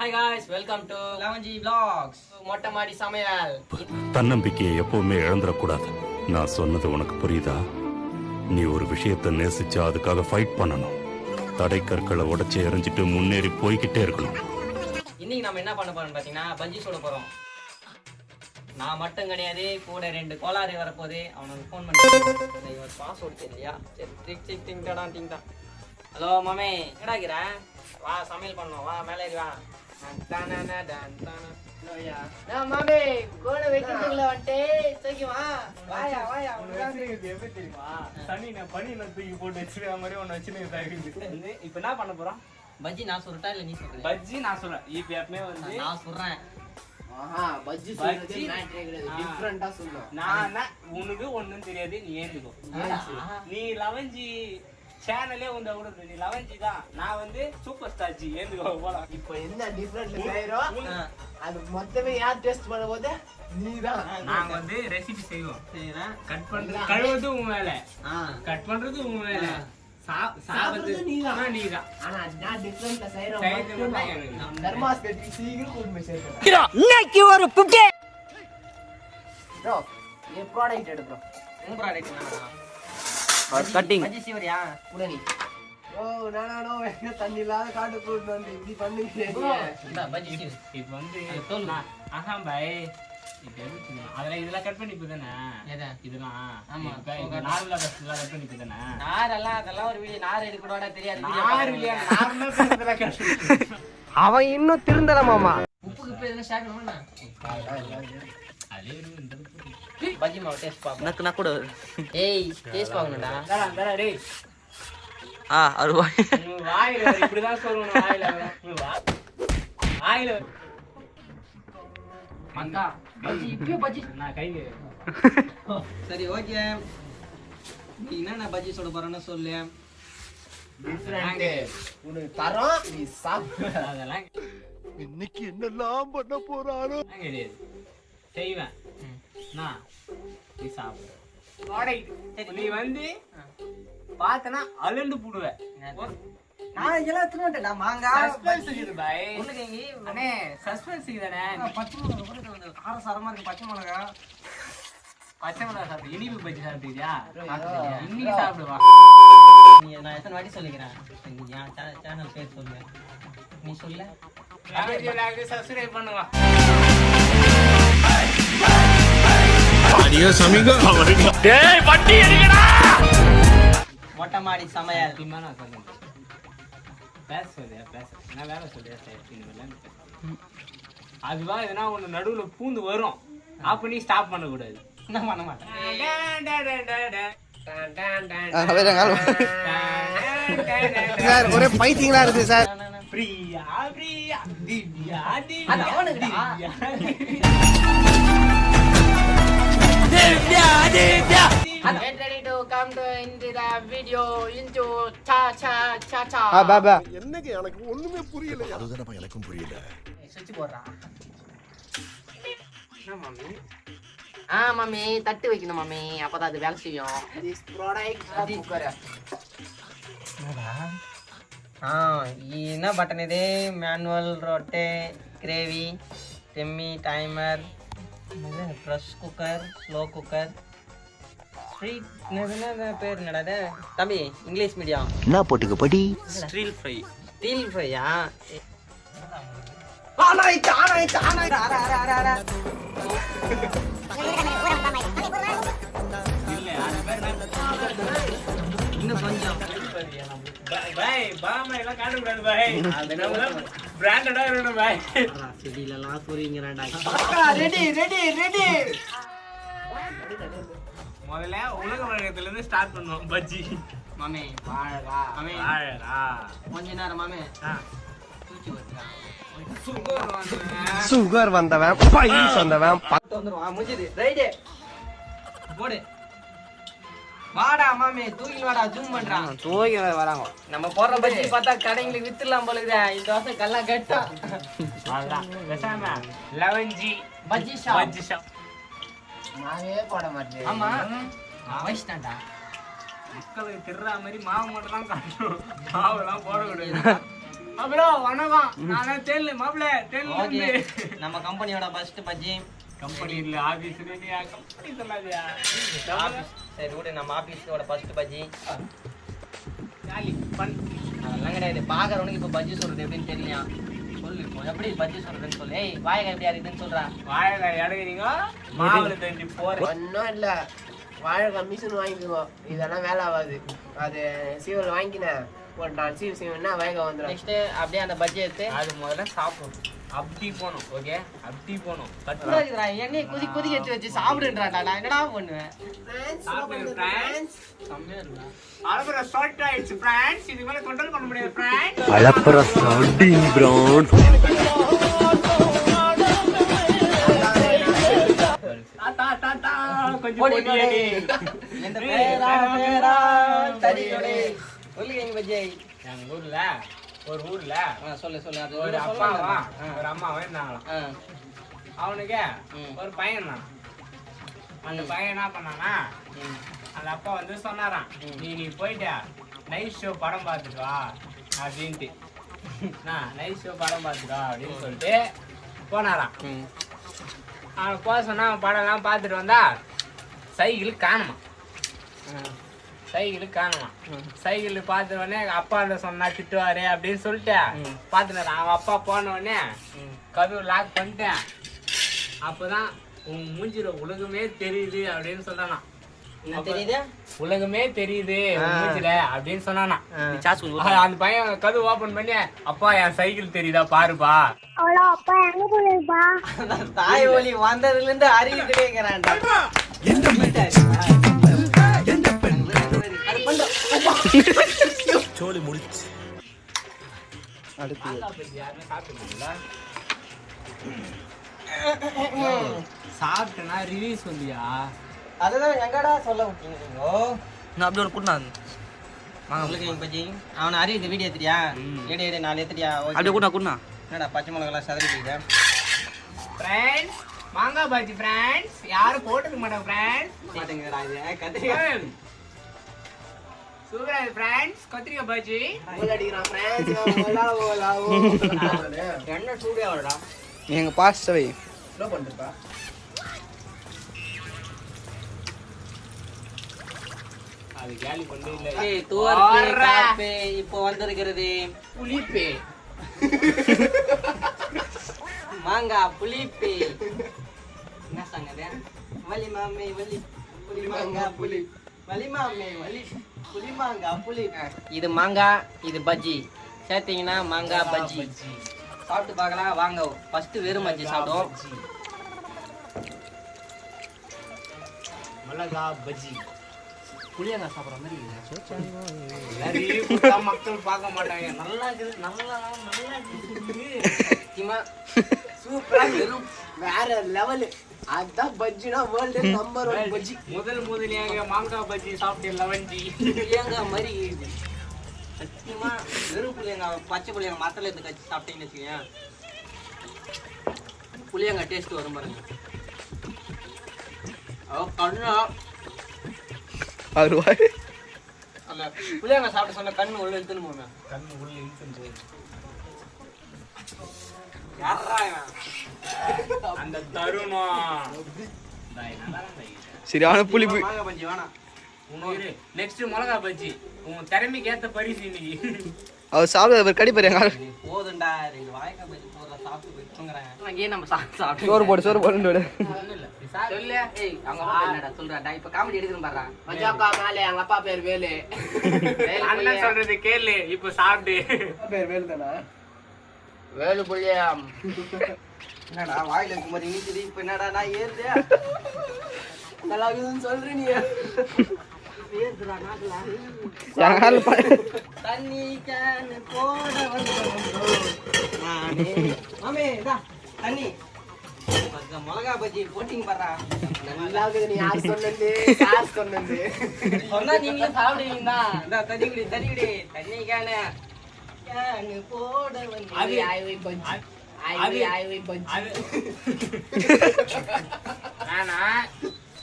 Hi guys, welcome to 11G Vlogs. மொட்டை மாடி சமையல். தன்னம்பிக்கையை எப்பவுமே இழந்துடக்கூடாது. நான் சொன்னது உனக்கு புரியுதா? நீ ஒரு விஷயத்தை நேசிச்சா அதுக்காக ஃபைட் பண்ணணும். தடை கற்களை உடைச்சு எறிஞ்சிட்டு முன்னேறி போய்கிட்டே இருக்கணும். இன்னைக்கு நம்ம என்ன பண்ண போறோம் பாத்தீங்கன்னா பஜ்ஜி சுட போறோம். நான் மட்டும் கிடையாது, கூட 2 கோளாறு வரப்போகுது. அவனுக்கு ஃபோன் பண்ணி ஒரு பாஸ்வேர்டு தெரியலையா? சரி டிக் டிங் டடான். ஹலோ மாமே, என்னடா இருக்கிற? வா சமையல் பண்ணோம், வா மேலே ஏறி வா. மாமே கோண வைக்கிறதுல வந்துட்டு தூக்கிவா. வாயா வாயா. எப்படி தெரியுமா? தண்ணி நான் பண்ணி தூக்கி போட்டு வச்சிருக்க மாதிரி ஒன்று வச்சுன்னு இப்போ என்ன பண்ண போறோம்? பஜ்ஜி நான் சொல்லிட்டா இல்லை நீ சொல்ற? பஜ்ஜி நான் சொல்றேன். இப்போ எப்பவுமே வந்து நான் சொல்றேன். பஜ்ஜி டிஃபரெண்டா சொல்லணும். நான் உனக்கு ஒண்ணும் தெரியாது, நீ ஏந்துக்கோ. நீ 11G சேனலே வந்து அவ்வளவு, நீ 11G தான், நான் வந்து சூப்பர் ஸ்டார் ஜி. ஏந்துக்கோ போலாம். இப்போ என்ன டிஃபரெண்ட் செய்றோம் அது மொத்தமே யார் டெஸ்ட் பண்ணும்போது நீதான். நாங்க வந்து ரெசிபி செய்வோம். கட் பண்றது கழுவுறது உன் வேலை, கட் பண்றது உன் வேலை, சாப்பிடுறது நீதான். ஆனா நான் டிஃபரெண்ட்ல செய்றோம். செய்யறது தான் எனக்கு. தர்மாஸ் கட்டி சீக்கிரம் உண்மை சேர்க்கணும். இன்னைக்கு ஒரு 50 ப்ரோ ये ப்ராடக்ட் எடு ப்ரோ. உன் ப்ராடக்ட் என்னடா? கட்டிங் பஜ்ஜி சீவரியா? கூட நீ ஓ நானோ எங்க தண்ணி இல்லாத காட்டு போட்டு வந்து இப்படி பண்ணிட்டே இந்த பஜ்ஜி சீவ். இப்போ வந்து தோல் ஆஹாம் பாய். இப்போ அதெல்லாம் இதெல்லாம் கட் பண்ணி போதானே? எதை? இதெல்லாம் ஆமா. நார்மலா கட் பண்ணி போதானே? நாரெல்லாம் அதெல்லாம் ஒரு வீடியோ நார் எடுக்கக்கூடாதா தெரியாது. நார் இல்லையா? நார்மலா கட் அவன் இன்னும் திருந்தல மாமா. உப்புக்கு இப்போ எதுனா சேர்க்கணும்னா அதே இந்த பஜ்ஜி மாவு டேஸ்ட் பாப்போம். நான் கூட ஏய் டேஸ்ட் பாக்கணும்டா. டேய் டேய் அருவாய் வாயில இப்படி தான் சொல்லணும். வாயில மங்கா பஜ்ஜி இப்போ பஜ்ஜி நான் கையில. சரி ஓகே, நீ என்ன பஜ்ஜி சொல்ல போறேன்னு சொல்லு. டிஃபரெண்ட் உனக்கு தரோம், நீ சாப்பிடு. அதெல்லாம் இன்னைக்கு என்னெல்லாம் பண்ண போறானோ கிடையாது. செய்வேன் நான், நீ சாப்பிடு. நீ வந்து பார்த்தனா அலண்டு போடுவேன். நான் இதெல்லாம் எடுத்துட்டேன்டா. மாங்கா சஸ்பென்ஸ் இருக்குது பாய். உருளைக்கிழங்கு அண்ணே சஸ்பென்ஸ் இருக்குதானே? பச்சை மிளகா கூட கார சாரமா இருக்கு. பச்சை மிளகா சாப்பிட்டு இனிப்பு பஜ்ஜி சாப்பிட்டுக்கியா? இன்னைக்கு சாப்பிடுவா. நீ நான் எத்தனை வாட்டி சொல்லிக்கிறேன். சேனல் பேர் சொல்லு, நீ சொல்ல. சப்ஸ்கிரைப் பண்ணுவா. மொட்டை மாடி சமையல். நான் சொல்லுங்க பேச சொல்லியா? நான் வேலை சொல்லியா? அதுவா எதனா ஒண்ணு நடுவுல பூந்து வரும், அப்ப நீ ஸ்டாப் பண்ண கூடாது. என்ன பண்ண மாட்டேன். சார் ஒரே பைத்தியங்களா இருக்கு சார். பிரியா பிரியா திவ்யா அது அவனுக்குடா. Get ready to come to into the video into cha cha cha cha. Baba என்னங்க எனக்கு ஒண்ணுமே புரியல. அதுதானே எனக்கும் புரியல. சுவிட்ச் போடுறா. என்ன மாமி? மம்மி தட்டு வைக்கணும் மம்மி, அப்பதான் அது வேலை செய்யும். This product cooker. என்ன பட்டன் இது? மேனுவல், ரொட்டே, கிரேவி, டெம்மி, timer, fresh cooker, slow cooker, ஸ்ட்ரீட் பேர் என்னடா தம்பி? English medium. என்ன போட்டுக்க படி? Steel fry. ஸ்டீல் ஃப்ரையா? இல்ல அது பேர் இன்னும் கொஞ்சம் பாய் பாமா எல்லாம் காட்ட கூடாது பாய். பிராண்டடா இருக்கணும் பாய். செடியிலலாம் சொல்லிங்கிறான்டா. Ready ready ready. முதல்ல உலக வழக்கத்துல இருந்து ஸ்டார்ட் பண்ணுவோம். பஜ்ஜி மாமே வாழா மாமே வாழடா. கொஞ்ச நேரம் மாமே தூக்கி வருதா? சுகர் வந்தவன் பைல்ஸ் வந்தவன் வந்துருவான். முடிஞ்சது. ரைட் போடு. வாடா மாமே, தூக்கி வாடா. ஜூம் பண்றான். தூக்கி வராங்க. நம்ம போற பஜ்ஜி பார்த்தா கடைங்களுக்கு வித்துடலாம் போல இருக்குதா? இந்த வருஷம் கல்லாம் கட்டா. அதான் பேசாம 11G bajji shop. Bajji shop. நானே போட மாட்டேன். ஆமா வயசுட்டான்டா. மக்களுக்கு திருற மாதிரி மாவு மட்டும் தான் காட்டணும், மாவுலாம் போடக்கூடாது. ப்ரோ வணக்கம். நான் தெரியல மாப்ள ஓகே தெரியல. நம்ம கம்பெனியோட ஃபர்ஸ்ட் பஜ்ஜி கம்பெனி இல்ல ஆபீஸ் நீ கம்பெனி சொல்லாதயா. ஆபீஸ் சரி விடு நம்ம ஆபீஸோட ஃபர்ஸ்ட் பஜ்ஜி ஜாலி ஃபன். அதெல்லாம் கிடையாது பாக்குறவனுக்கு இப்போ பஜ்ஜி சொல்றது எப்படின்னு தெரியலையா சொல்லு இப்போ எப்படி பஜ்ஜி சொல்றதுன்னு சொல்லு ஏய் வாயகா எப்படி இருக்குதுன்னு சொல்றா வாயில எடுக்கிறீங்க மாவுல தண்டி போற. ஒன்றும் இல்லை வாழை மிஷின் வாங்கிக்குவோம். இதெல்லாம் வேலை ஆகாது. அது சீவல் வாங்கிக்கினேன் ஒரு 4 சீவ் சீவன்னா வேகம் வந்துடும். நெக்ஸ்ட் அப்படியே அந்த பஜ்ஜி எடுத்து அது முதல்ல சாப்பிடணும். அப்படி போகணும். ஓகே அப்படி போகணும். எண்ணெய் கொதிக்க எடுத்து வச்சு சாப்பிடுன்றாடா நான் என்னடா பண்ணுவேன் சாப்பிடுங்க ஃப்ரெண்ட்ஸ். செம்மையா இருக்கு. அலப்பற ஷார்ட் ஆயிடுச்சு ஃப்ரெண்ட்ஸ். இது மேல கண்ட்ரோல் பண்ண முடியாது ஃப்ரெண்ட்ஸ். அலப்பற சாண்டிங் பிரவுன் தாத்தா கொஞ்சம் போடி போடி. இந்த பேரா தடியோடே சொல்லுங்க எங்க பஜ்ஜி எங்க ஊர்ல ஒரு ஊர்ல சொல்லு சொல்லு அது ஒரு அப்பாவா ஒரு அம்மாவா இருந்தாங்களாம். அவனுக்கு ம். ஒரு பையன் தான். அந்த பையன் என்ன பண்ணானா அந்த அப்பா வந்து சொன்னாராம் நீ போயிட்டு நைட் ஷோ படம் பார்த்துட்டு வா அப்படின்ட்டு. நைட் ஷோ படம் பார்த்துட்டு வா அப்படின்னு சொல்லிட்டு போனாராம். அவன் போக சொன்னா அவன் படம்லாம் பார்த்துட்டு வந்தா சைக்கிள் காணுமா. சைக்கிள் காணுமா. சைக்கிள் பார்த்த உடனே அப்பா அந்த சொன்னா திட்டுவாரு அப்படின்னு சொல்லிட்டு பார்த்துட்டு அவன் அப்பா போன உடனே கதவு லாக் பண்ணிட்டேன். அப்பதான் உன் மூஞ்சில உலகமே தெரியுது அப்படின்னு சொன்னானா. என்ன தெரியுது உலகமே தெரியுது உன் மூஞ்சில அப்படின்னு சொன்னானா. சாசு அந்த பையன் கதவு ஓபன் பண்ணி அப்பா என் சைக்கிள் தெரியுதா பாருப்பா. அவ்வளோ அப்பா எங்க போயிருப்பா? தாய் ஒலி வந்ததுல இருந்து அறிவு கிடைக்கிறான்டா சோலி முடிச்சு சாப்பிட்டனா ரிவ்யூ சொல்லியா? அதுதான் எங்கடா சொல்ல விட்டீங்க நான் அப்படி ஒரு கூட்டினா உங்களுக்கு எங்க பஜ்ஜி அவனை அறிவு வீடியோ எடுத்துறியா எடு எடு 4 எடுத்துறியா அப்படியே கூட்டினா என்னடா பச்சை மிளகாலாம் சதறி போயிடுது ஃப்ரெண்ட்ஸ் மாங்காய் பாஜி ஃப்ரெண்ட்ஸ் யாரும் போட்டுக்க மாட்டோம் ஃப்ரெண்ட்ஸ். மாட்டேங்கிறா இது கத்திரிக்காய் சூப்பரா ஃப்ரெண்ட்ஸ் கத்திரிக்காய் பாஜி. கோல் அடிக்கிறான் ஃப்ரெண்ட்ஸ். என்ன சூடியா வருடா எங்க பாஸ்ட் வை என்ன பண்ணுப்பா? அது கேலி பண்ணே இல்ல. ஏய் துவர்ப்பே காப்பே இப்போ வந்திருக்கிறது புளிப்பே மாங்காய் புளிப்பே என்ன சங்கது வலி மாமே வலி புளி மாங்காய் புளி வலி மாமே வலி புளி மாங்காய் புளி இது மாங்காய் இது பஜ்ஜி சேர்த்தீங்கன்னா மாங்காய் பஜ்ஜி சாப்பிட்டு பார்க்கலாம் வாங்க ஃபர்ஸ்ட் வெறும் பஜ்ஜி சாப்பிடுவோம் மிளகா பஜ்ஜி. புளியங்காய் சாப்பிட்ற மாதிரி நிறைய கொடுத்தா மக்கள் பார்க்க மாட்டாங்க. நல்லா இருக்குது நல்லா சத்தியமா சூப்பரா வெறும் வேற லெவல். அதான் பஜ்ஜினா வேர்ல்டு நம்பர் 1 பஜ்ஜி. முதலியாக மாங்காய் பஜ்ஜி சாப்பிட்டு லவஞ்சி. புளியங்காய் மாதிரி இருக்குது சத்தியமா வெறும் புளியங்காய் பச்சை புளியங்காய் மரத்தில் எடுத்து கச்சி சாப்பிட்டீங்கன்னு வச்சுக்கோங்க புளியங்காய் டேஸ்ட் வரும் பாருங்க கண்ணா அவர் வாய் அந்த புளியங்காய் சாப்பிட்டு சொன்ன கண்ணு உள்ள இழுத்துன்னு போங்க கண்ணு உள்ள இழுத்துன்னு போகுது. யாரா இவன்? அந்த தருணம் சரியான புளிப்பு. மாங்காய் பஜ்ஜி வேணாம் நெக்ஸ்ட் மிளகா பஜ்ஜி. உன் திறமைக்கு ஏத்த பரிசு இன்னைக்கு. அவர் சாப்பிட அவர் கடிப்பாரு எங்க போதுண்டா 2 வாய்க்காய் பஜ்ஜி போடுற சாப்பிட்டு போய் தூங்குறேன் அங்கேயே நம்ம சாப்பிட்டு சோறு போடு சொல்லு ஏய் அவங்க அப்பா என்னடா சொல்றாடா இப்ப காமெடி எடுக்கணும் பாறா மஜாக்கா மேலே எங்க அப்பா பேர் வேலு. அண்ணன் சொல்றது கேளு இப்ப சாப்பிட்டு. பேர் வேலு தானே? வேலு புளியம் என்னடா வாயில இருக்கும்போது இனிக்குது இப்ப என்னடா நான் ஏறுது நல்லா இருக்குதுன்னு சொல்ற நீ. ஏறுதுடா நாக்குல தண்ணி கேன் போட வந்தோம் நானே மாமே டா தண்ணி பக்க மிளகா பஜ்ஜி போட்டிங் பாறா நல்லா இருக்குது. நீ யார் சொன்னது? சாஸ் சொன்னது. சொன்னா நீங்களே சாப்பிடுவீங்க தான் இந்த தண்ணி குடி தண்ணி கேன் போட வந்து அது ஐவி பஜ்ஜி. ஐவி பஜ்ஜி. அது ஆனா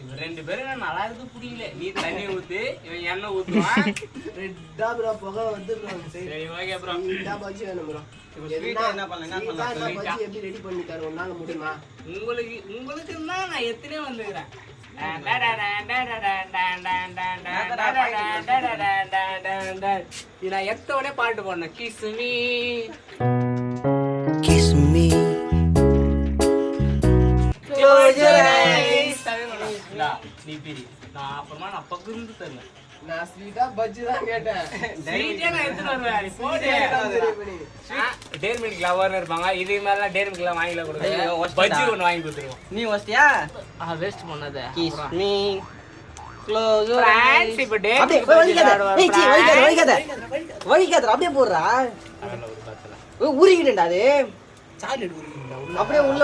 இவன் 2 பேரும் நான் நல்லா இருக்கு புரியல. நீ தண்ணி ஊத்து, இவன் எண்ணெய் ஊத்துவான். ரெட்டா ப்ரோ புகை வந்து ப்ரோ சரி ஓகே ப்ரோ. ஸ்வீட்டா பஜ்ஜி வேணும் ப்ரோ. ஸ்வீட்டா என்ன பண்ணலாம் பஜ்ஜி எப்படி ரெடி பண்ணி தர உன்னால முடியுமா? உங்களுக்கு தான் நான் எத்தனையோ வந்துக்கிறேன். நான் எத்தவனே பாட்டு போடணும். கிஸ் மீ நீ பிரி. நான் அப்புறமா நான் பகிர்ந்து தருவேன். நான் ஸ்வீட்டா பஜ்ஜி தான் கேட்டேன். ஸ்வீட்டே நான் எடுத்துட்டு வருவேன். நீ போடு. டேரி மில்க் லவர்னு இருப்பாங்க. இது மேல டேரி மில்க்லாம் வாங்கில கொடுங்க. பஜ்ஜி ஒன்று வாங்கி கொடுத்துருவோம். நீ வஸ்தியா வேஸ்ட் பண்ணாத. Kiss me close your friends இப்போ டேரி அப்படியே வழிகாத அப்படியே போடுறா. ஊறிக்கிட்டேன்டா அது. சாக்லேட் குடிக்கிறீங்களா? அப்படியே உள்ள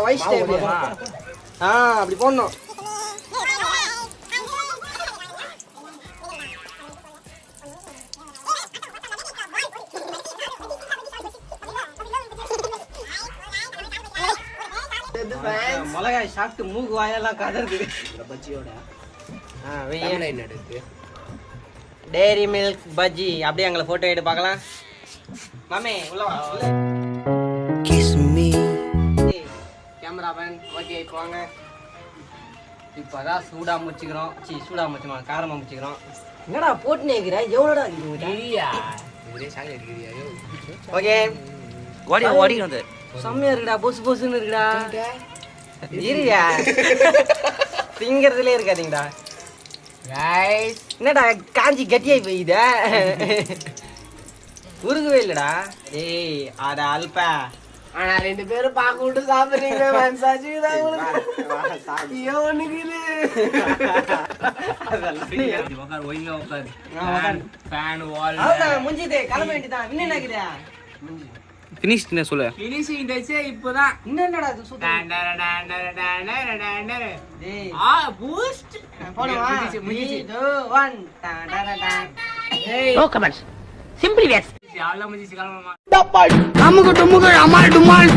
வயசு அப்படி போடணும். மிளகாய் சாப்பிட்டு மூக்கு வாயெல்லாம் கதறுது. பஜ்ஜியோட வெயில் எடுத்து டேரி மில்க் பஜ்ஜி அப்படியே எங்களை போட்டோ எடுத்து பார்க்கலாம். மாமே உள்ள வா. கேமராமேன் ஓகே இப்போ வாங்க. இப்போதான் சூடா முடிச்சுக்கிறோம். சூடா முடிச்சுமா காரமா முடிச்சுக்கிறோம். என்னடா போட்டு நேக்கிற எவ்வளோடா இல்லையா ஒரே சாக்லேட் கிரியாயோ. ஓகே ஓடிக்கிறது செம்மையா இருக்குடா. பொசு பொசுன்னு இருக்குடா. இருயா திங்கிறதுலே இருக்காதீங்கடா. கைஸ் என்னடா காஞ்சி கட்டியாய் போயித உருகவே இல்லடா. ஏய் அட அல்பா. ஆனா 2 பேரும் பாக்க விட்டு சாப்பிடுறீங்க. மனசாட்சி தான் உங்களுக்கு. ஐயோ ஒண்ணுக்குது. உட்கார் ஒழுங்கா உட்காரு. ஃபேன் வால் அவ்வளவுதான் முடிஞ்சுது. கிளம்ப வேண்டியதான். இன்னும் என்னக்குதா ஃபினிஷ்னு சொல்லு. ஃபினிஷிங் டச்சே இப்போதான். என்னடா இது சுத்த டேய் பூஸ்ட் போடுவா. முடிஞ்சிச்சு முடிஞ்சிச்சு. 2 1 டா டா டா. ஏய் No comments. Simply yes. அவ்வளவு முடிஞ்சிச்சு கிளம்புமா. Amuku tumuku amal dumal.